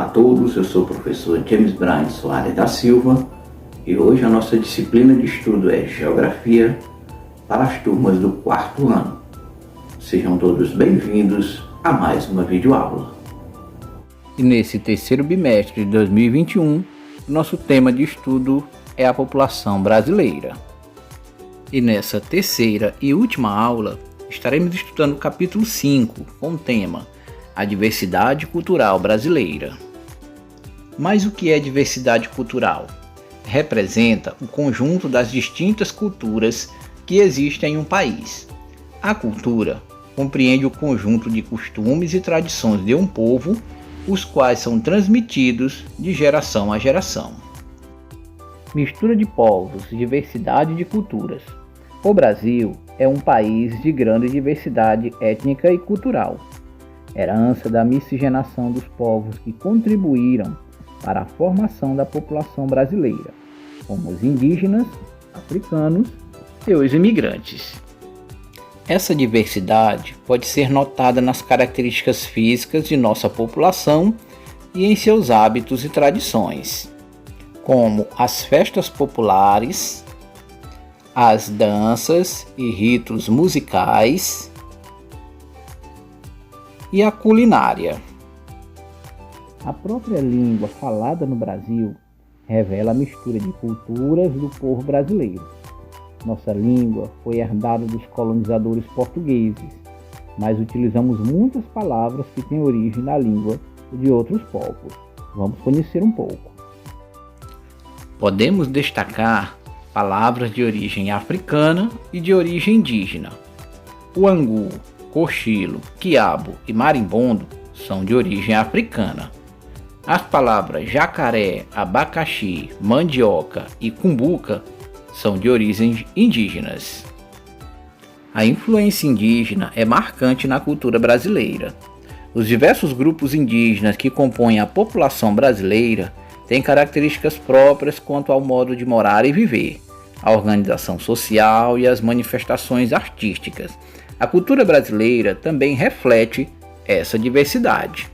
todos, eu sou o professor James Brian Soares da Silva e hoje a nossa disciplina de estudo é Geografia para as turmas do 4º ano. Sejam todos bem-vindos a mais uma videoaula. E nesse terceiro bimestre de 2021, nosso tema de estudo é a população brasileira. E nessa terceira e última aula, estaremos estudando o capítulo 5, com o tema A Diversidade Cultural Brasileira. Mas o que é diversidade cultural? Representa o conjunto das distintas culturas que existem em um país. A cultura compreende o conjunto de costumes e tradições de um povo, os quais são transmitidos de geração a geração. Mistura de povos, diversidade de culturas. O Brasil é um país de grande diversidade étnica e cultural, herança da miscigenação dos povos que contribuíram para a formação da população brasileira, como os indígenas, africanos e os imigrantes. Essa diversidade pode ser notada nas características físicas de nossa população e em seus hábitos e tradições, como as festas populares, as danças e ritos musicais e a culinária. A própria língua falada no Brasil revela a mistura de culturas do povo brasileiro. Nossa língua foi herdada dos colonizadores portugueses, mas utilizamos muitas palavras que têm origem na língua de outros povos. Vamos conhecer um pouco. Podemos destacar palavras de origem africana e de origem indígena. O angu, cochilo, quiabo e marimbondo são de origem africana. As palavras jacaré, abacaxi, mandioca e cumbuca são de origens indígenas. A influência indígena é marcante na cultura brasileira. Os diversos grupos indígenas que compõem a população brasileira têm características próprias quanto ao modo de morar e viver, a organização social e as manifestações artísticas. A cultura brasileira também reflete essa diversidade.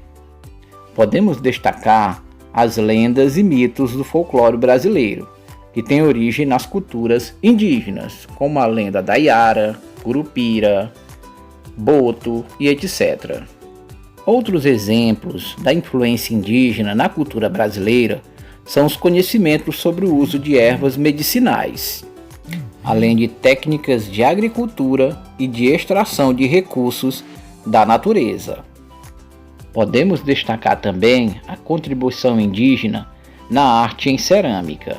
Podemos destacar as lendas e mitos do folclore brasileiro, que têm origem nas culturas indígenas, como a lenda da Iara, Curupira, Boto e etc. Outros exemplos da influência indígena na cultura brasileira são os conhecimentos sobre o uso de ervas medicinais, além de técnicas de agricultura e de extração de recursos da natureza. Podemos destacar também a contribuição indígena na arte em cerâmica.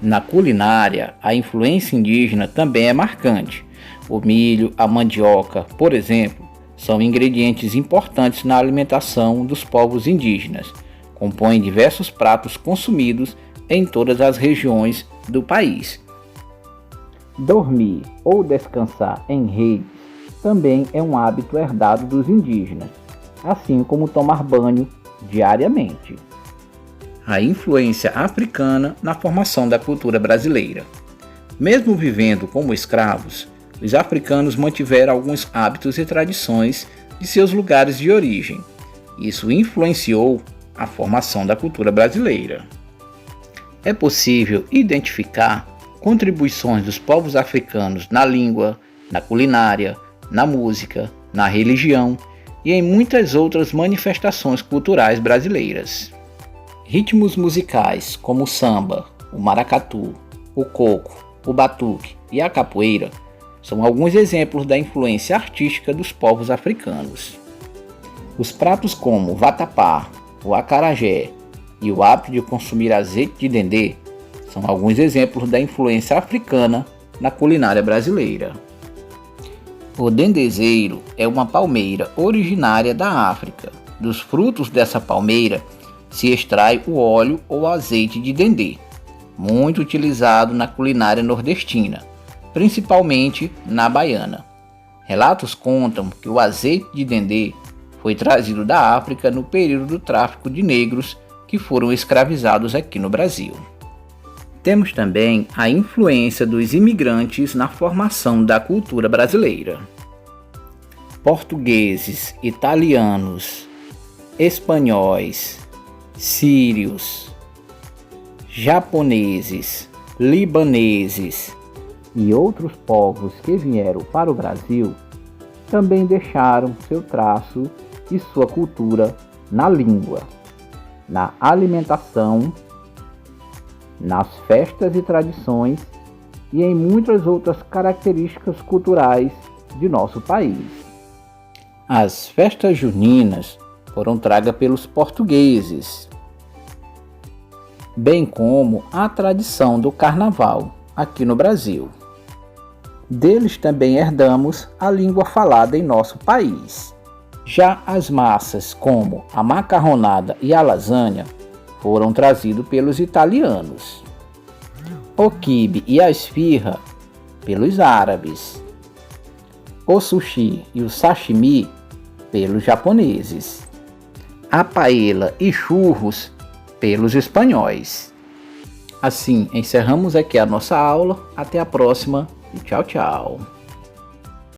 Na culinária, a influência indígena também é marcante. O milho, a mandioca, por exemplo, são ingredientes importantes na alimentação dos povos indígenas. Compõem diversos pratos consumidos em todas as regiões do país. Dormir ou descansar em redes também é um hábito herdado dos indígenas, assim como tomar banho diariamente. A influência africana na formação da cultura brasileira. Mesmo vivendo como escravos, os africanos mantiveram alguns hábitos e tradições de seus lugares de origem. Isso influenciou a formação da cultura brasileira. É possível identificar contribuições dos povos africanos na língua, na culinária, na música, na religião e em muitas outras manifestações culturais brasileiras. Ritmos musicais como o samba, o maracatu, o coco, o batuque e a capoeira são alguns exemplos da influência artística dos povos africanos. Os pratos como o vatapá, o acarajé e o hábito de consumir azeite de dendê são alguns exemplos da influência africana na culinária brasileira. O dendezeiro é uma palmeira originária da África. Dos frutos dessa palmeira se extrai o óleo ou azeite de dendê, muito utilizado na culinária nordestina, principalmente na baiana. Relatos contam que o azeite de dendê foi trazido da África no período do tráfico de negros que foram escravizados aqui no Brasil. Temos também a influência dos imigrantes na formação da cultura brasileira. Portugueses, italianos, espanhóis, sírios, japoneses, libaneses e outros povos que vieram para o Brasil também deixaram seu traço e sua cultura na língua, na alimentação, nas festas e tradições e em muitas outras características culturais de nosso país. As festas juninas foram tragas pelos portugueses, bem como a tradição do carnaval aqui no Brasil. Deles também herdamos a língua falada em nosso país. Já as massas como a macarronada e a lasanha foram trazidos pelos italianos. O quibe e a esfirra pelos árabes. O sushi e o sashimi pelos japoneses. A paella e churros pelos espanhóis. Assim, encerramos aqui a nossa aula. Até a próxima e tchau, tchau.